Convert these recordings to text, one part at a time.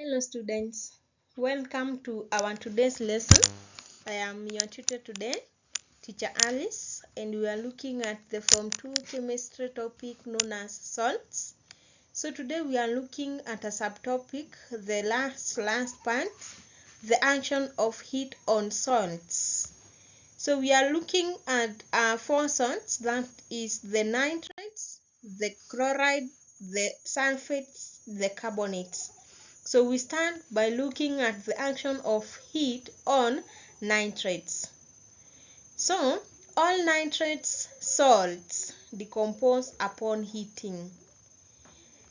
Hello students, welcome to our today's lesson. I am your tutor today, teacher Alice, and we are looking at the Form 2 chemistry topic known as salts. So today we are looking at a subtopic, the last part, the action of heat on salts. So we are looking at 4 salts, that is the nitrates, the chloride, the sulphates, the carbonates. So we start by looking at the action of heat on nitrates. So all nitrates salts decompose upon heating.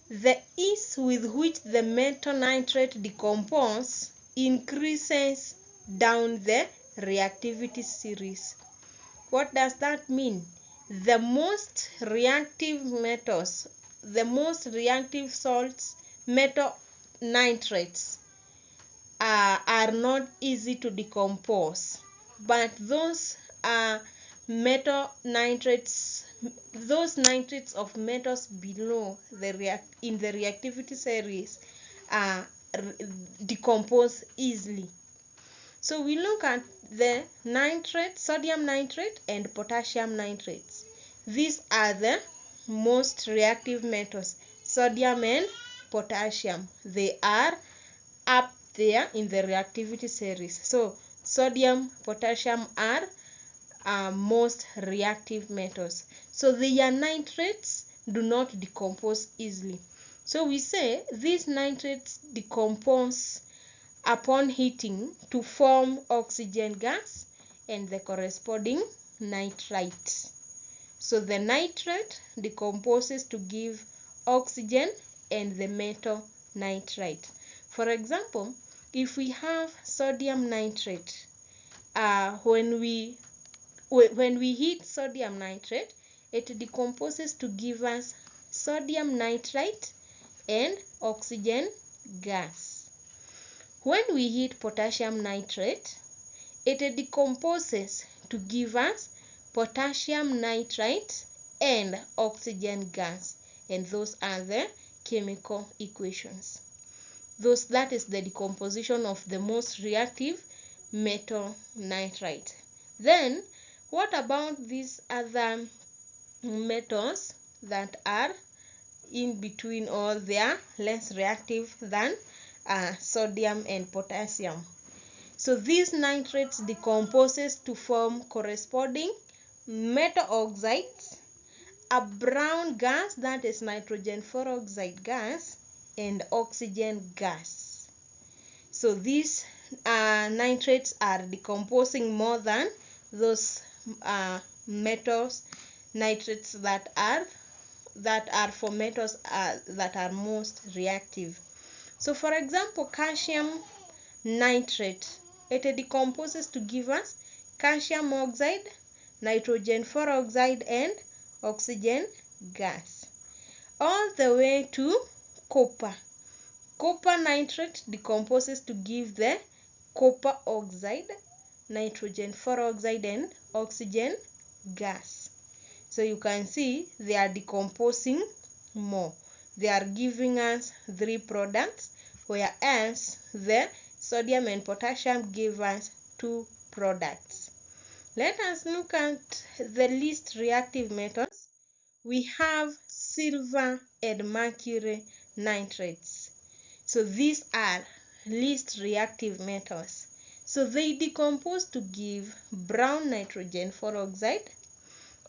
The ease with which the metal nitrate decomposes increases down the reactivity series. What does that mean? The most reactive metals, the most reactive salts, metal nitrates are not easy to decompose, but those metal nitrates, those nitrates of metals below in the reactivity series decompose easily. So we look at the nitrate, sodium nitrate and potassium nitrates. These are the most reactive metals, sodium and potassium. They are up there in the reactivity series. So sodium, potassium are most reactive metals. So their nitrates do not decompose easily. So we say these nitrates decompose upon heating to form oxygen gas and the corresponding nitrite. So the nitrate decomposes to give oxygen and the metal nitrite. For example, if we have sodium nitrate, when we heat sodium nitrate, it decomposes to give us sodium nitrite and oxygen gas. When we heat potassium nitrate, it decomposes to give us potassium nitrite and oxygen gas, and those are the chemical equations. That is the decomposition of the most reactive metal nitrite. Then what about these other metals that are in between, or they are less reactive than sodium and potassium? So these nitrates decomposes to form corresponding metal oxides, a brown gas, that is nitrogen peroxide gas, and oxygen gas. So these nitrates are decomposing more than those metals nitrates that are for metals that are most reactive. So for example, calcium nitrate, it decomposes to give us calcium oxide, nitrogen peroxide and oxygen gas. All the way to copper. Copper nitrate decomposes to give the copper oxide, nitrogen peroxide and oxygen gas. So you can see they are decomposing more. They are giving us 3 products, whereas the sodium and potassium give us 2 products. Let us look at the least reactive metals. We have silver and mercury nitrates. So these are least reactive metals. So they decompose to give brown nitrogen peroxide,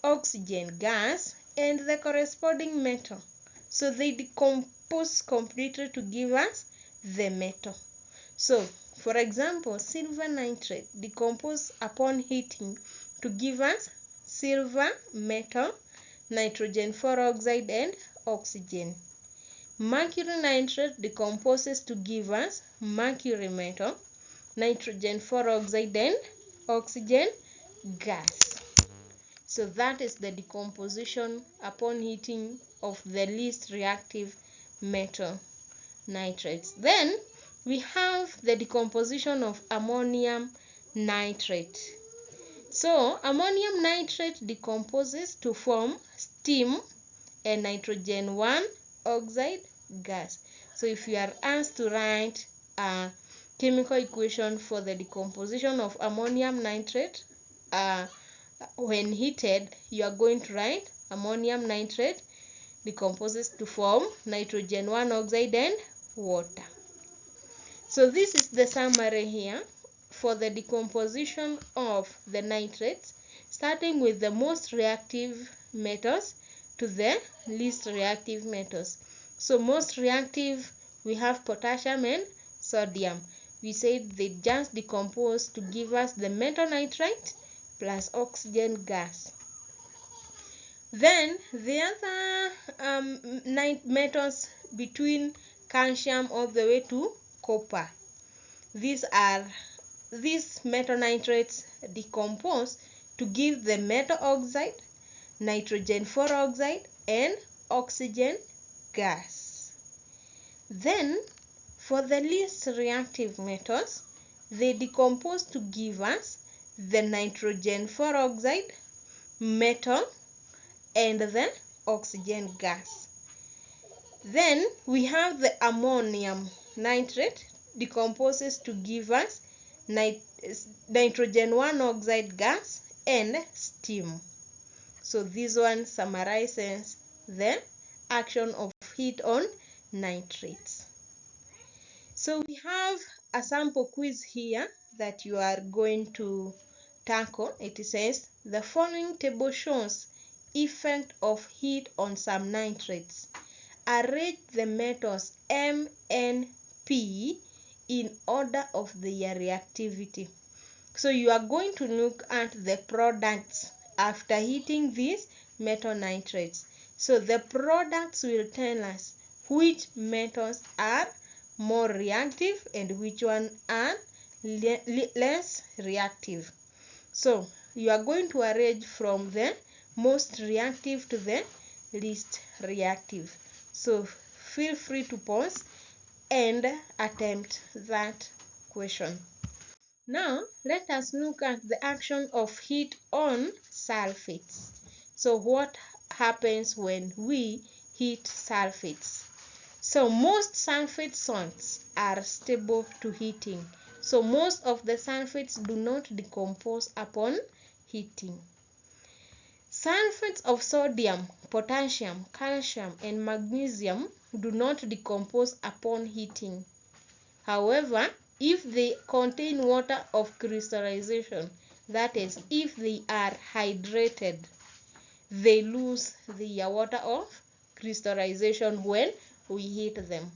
oxygen gas and the corresponding metal. So they decompose completely to give us the metal. So for example, silver nitrate decomposes upon heating to give us silver metal, nitrogen peroxide and oxygen. Mercury nitrate decomposes to give us mercury metal, nitrogen peroxide and oxygen gas. So that is the decomposition upon heating of the least reactive metal nitrates. Then we have the decomposition of ammonium nitrate. So ammonium nitrate decomposes to form steam and nitrogen 1 oxide gas. So if you are asked to write a chemical equation for the decomposition of ammonium nitrate, when heated, you are going to write ammonium nitrate decomposes to form nitrogen 1 oxide and water. So this is the summary here for the decomposition of the nitrates, starting with the most reactive metals to the least reactive metals. So most reactive, we have potassium and sodium. We said they just decompose to give us the metal nitrate plus oxygen gas. Then the other metals between calcium all the way to copper. These metal nitrates decompose to give the metal oxide, nitrogen 4 oxide, and oxygen gas. Then for the least reactive metals, they decompose to give us the nitrogen 4 oxide, metal, and the oxygen gas. Then we have the ammonium nitrate decomposes to give us nitrogen 1 oxide gas and steam. So this one summarizes the action of heat on nitrates. So we have a sample quiz here that you are going to tackle. It says the following table shows effect of heat on some nitrates. Arrange the metals M, N, P in order of their reactivity. So you are going to look at the products after heating these metal nitrates. So the products will tell us which metals are more reactive and which one are less reactive. So you are going to arrange from the most reactive to the least reactive. So feel free to pause and attempt that question. Now let us look at the action of heat on sulphates. So what happens when we heat sulphates? So most sulfate salts are stable to heating. So most of the sulfates do not decompose upon heating. Sulfates of sodium, potassium, calcium, and magnesium do not decompose upon heating. However, if they contain water of crystallization, that is, if they are hydrated, they lose their water of crystallization when we heat them.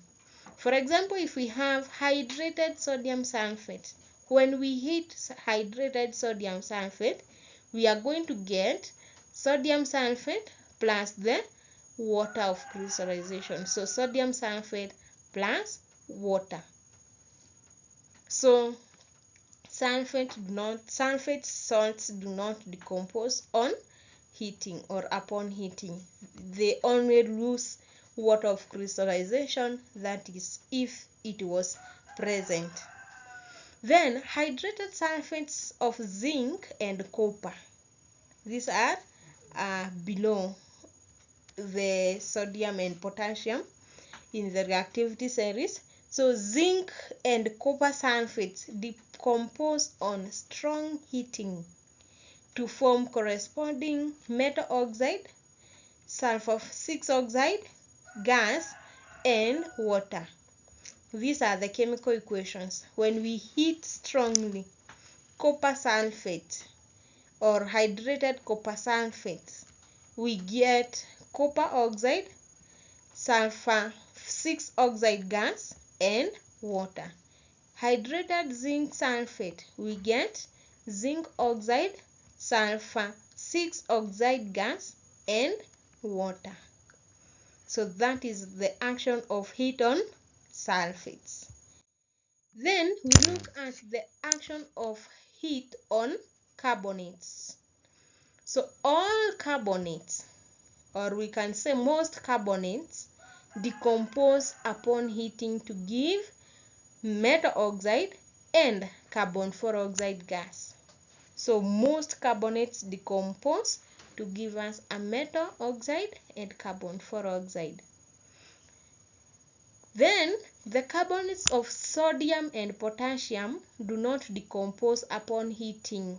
For example, if we have hydrated sodium sulfate, when we heat hydrated sodium sulfate, we are going to get sodium sulfate plus the water of crystallization. So sodium sulfate plus water. So sulfate salts do not decompose on heating or upon heating. They only lose water of crystallization, that is, if it was present. Then hydrated sulfates of zinc and copper. These are below the sodium and potassium in the reactivity series. So zinc and copper sulfates decompose on strong heating to form corresponding metal oxide, sulfur 6 oxide, gas, and water. These are the chemical equations. When we heat strongly copper sulfate or hydrated copper sulfates, we get copper oxide, sulfur 6 oxide gas, and water. Hydrated zinc sulfate, we get zinc oxide, sulfur 6 oxide gas, and water. So that is the action of heat on sulfates. Then we look at the action of heat on carbonates. So all carbonates, or we can say most carbonates, decompose upon heating to give metal oxide and carbon 4 oxide gas. So most carbonates decompose to give us a metal oxide and carbon 4 oxide. Then the carbonates of sodium and potassium do not decompose upon heating.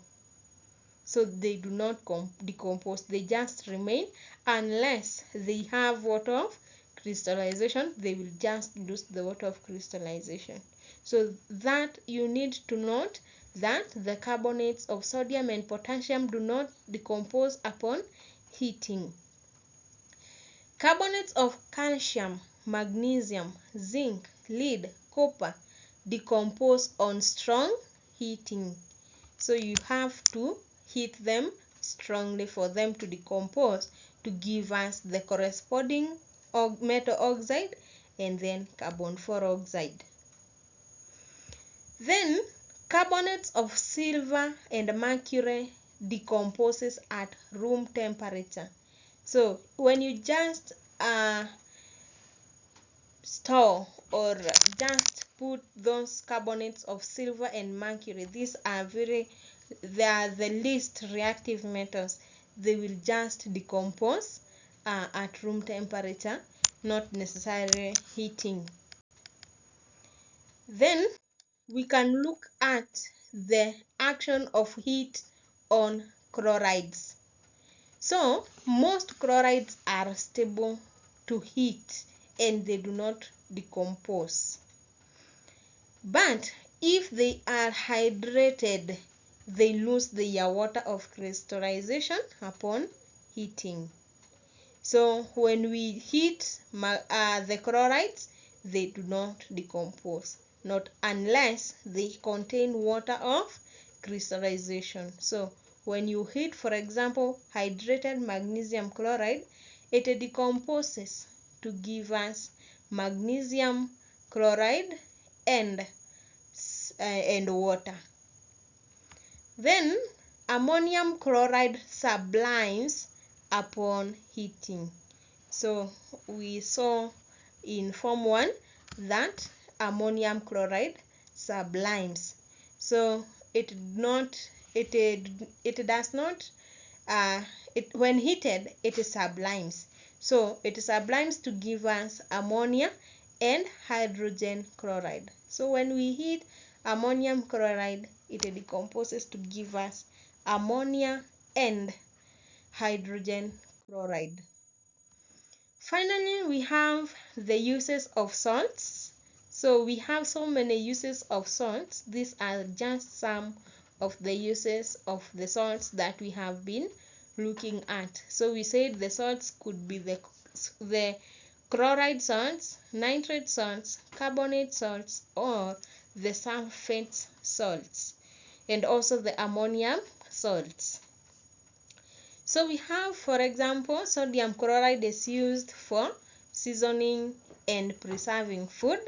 So they do not decompose, they just remain unless they have water of crystallization. They will just lose the water of crystallization. So that you need to note that the carbonates of sodium and potassium do not decompose upon heating. Carbonates of calcium, magnesium, zinc, lead, copper decompose on strong heating. So you have to heat them strongly for them to decompose to give us the corresponding metal oxide and then carbon dioxide. Then carbonates of silver and mercury decomposes at room temperature. So when you just store or just put those carbonates of silver and mercury, they are the least reactive metals. They will just decompose at room temperature, not necessarily heating. Then we can look at the action of heat on chlorides. So most chlorides are stable to heat and they do not decompose. But if they are hydrated, they lose their water of crystallization upon heating. So when we heat the chlorides, they do not decompose, not unless they contain water of crystallization. So when you heat, for example, hydrated magnesium chloride, it decomposes to give us magnesium chloride and water. Then ammonium chloride sublimes upon heating. So we saw in Form 1 that ammonium chloride sublimes. So when heated, it sublimes. So it sublimes to give us ammonia and hydrogen chloride. So when we heat ammonium chloride, it decomposes to give us ammonia and hydrogen chloride. Finally, we have the uses of salts. So we have so many uses of salts. These are just some of the uses of the salts that we have been looking at. So we said the salts could be the chloride salts, nitrate salts, carbonate salts, or the sulphate salts, and also the ammonium salts. So we have, for example, sodium chloride is used for seasoning and preserving food.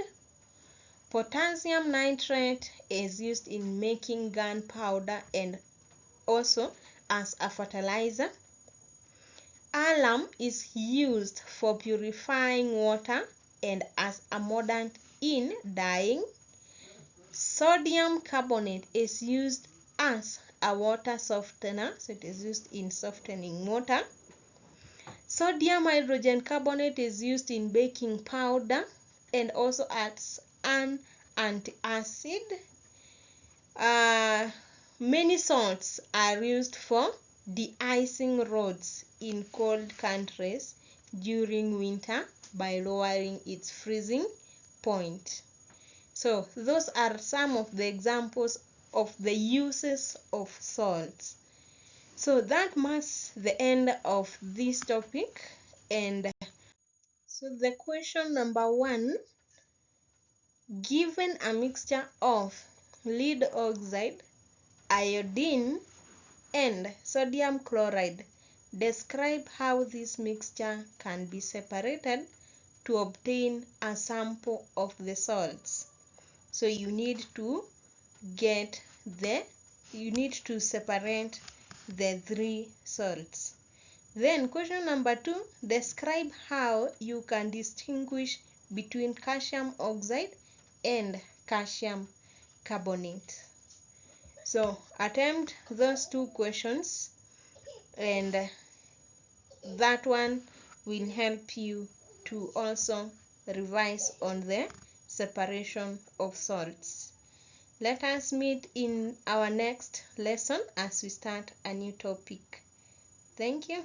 Potassium nitrate is used in making gunpowder and also as a fertilizer. Alum is used for purifying water and as a mordant in dyeing. Sodium carbonate is used as a water softener, so it is used in softening water. Sodium hydrogen carbonate is used in baking powder and also as an antacid. Many salts are used for de-icing roads in cold countries during winter by lowering its freezing point. So those are some of the examples of the uses of salts. So that marks the end of this topic. And so the question number 1, given a mixture of lead oxide, iodine, and sodium chloride, describe how this mixture can be separated to obtain a sample of the salts. So you need to separate the 3 salts. Then question number 2, describe how you can distinguish between calcium oxide and calcium carbonate. So attempt those 2 questions, and that one will help you to also revise on the separation of salts. Let us meet in our next lesson as we start a new topic. Thank you.